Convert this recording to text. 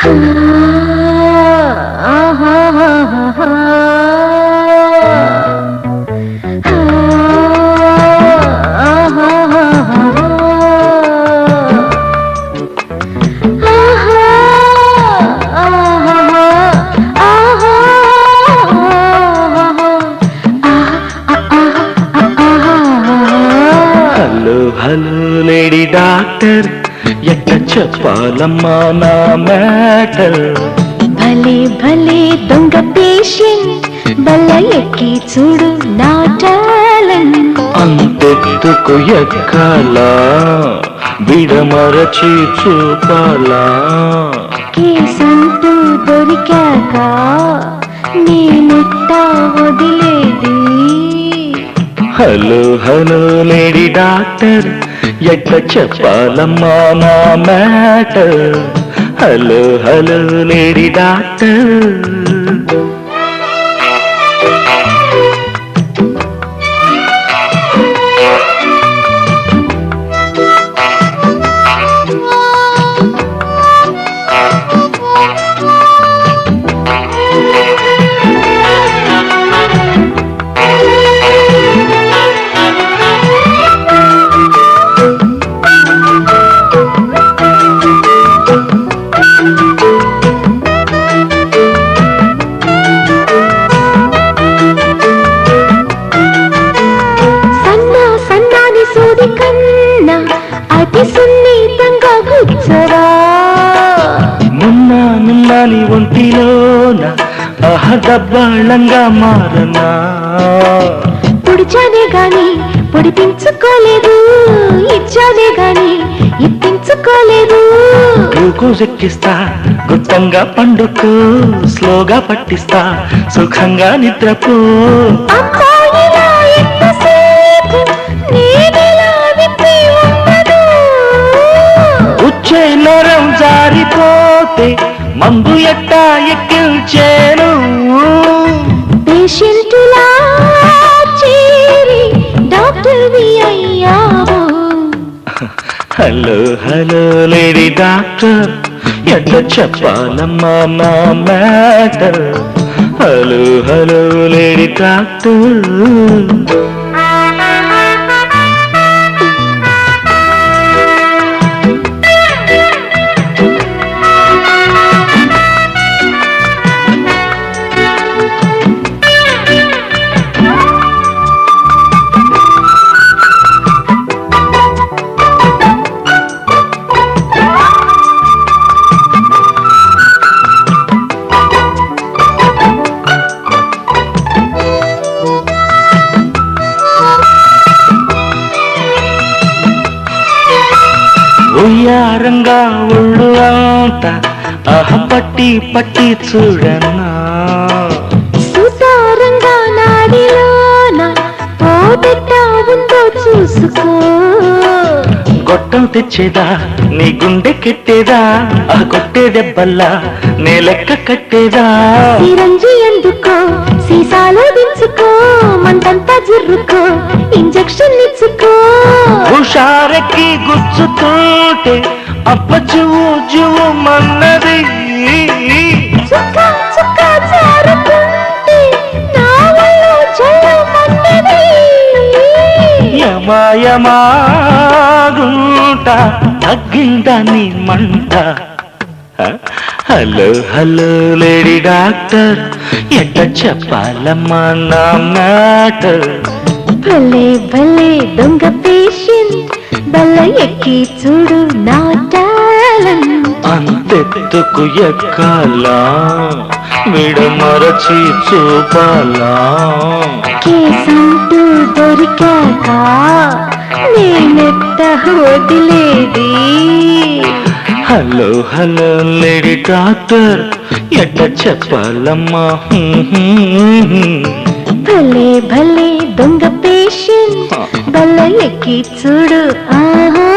Hello lady doctor, ఎట్ట చెప్పాలమ్మా నా మ్యాటర్? భలే భలే దొంగ పేషెంట్, బల్ల ఎక్కి చూడు నా టాలెంట్. అంతెత్తుకు ఎక్కాలా, విడమరచి చూపాలా? కేసంటూ దొరికాక నేనెట్టా వదిలేది? హలో హలో లేడీ డాక్టర్, ఎట్ట చెప్పాలమ్మా నా matter? Hello hello lady doctor. మున్నాని ఒంటిలోన దబ్బాళంగా మారనా? పొడిచానే గాని పొడిపించుకోలేదు, ఇచ్చానే గాని ఇప్పించుకోలేదు. గ్లూకోజ్ ఎక్కిస్తా గుప్తంగా పండుకో, స్లోగా పట్టిస్తా సుఖంగా నిద్రపో. ఉచ్చే నరం జారిపోతే మందు ఎట్టా ఎక్కించేను? పేషెంటులా చేరి డాక్టర్ అయ్యావు. హలో హలో లేడీ డాక్టర్, ఎట్ట చెప్పాలమ్మా నా matter? Hello hello lady doctor. ఉయ్యారంగా ఒళ్ళు అంతా పట్టి పట్టి చూడన్నా? సుతారంగా నాడిలోన పోటెట్టా ఉందో చూసుకో. గొట్టం తెచ్చేదా నీ గుండె కెట్టేదా? ఆ కొట్టే దెబ్బల్లా నే లెక్క కట్టేదా? సిరంజి ఎందుకో సీసాలో దించుకో, మంటంతా జుర్రుకో ఇంజెక్షన్ ఇచ్చుకో. హుషారెక్కి గుచ్చుతుంటే అప్పచువు జువు మన్నది. చుక్క చుక్క జారుతుంటే నా వల్లో చెల్లమన్నది. యమాయమాగుంట తగ్గిందా నీ మంట? హలో హలో లేడీ డాక్టర్, ఎట్ట చెప్పాలమ్మా నా మ్యాటర్? భలే భలే దొంగ పేషెంట్, బల్ల ఎక్కి చూడు నా టాలెంట్. అంతెత్తుకు ఎక్కాలా, విడమరచి చూపాలా? కేసంటూ దొరికాక నేనెట్ట వదిలేది? హలో హలో లేడీ డాక్టర్, ఎట్ట చెప్పాలమ్మా? భలే భలే దొంగ పేషెంట్, బల్ల ఎక్కి చూడు. ఆహా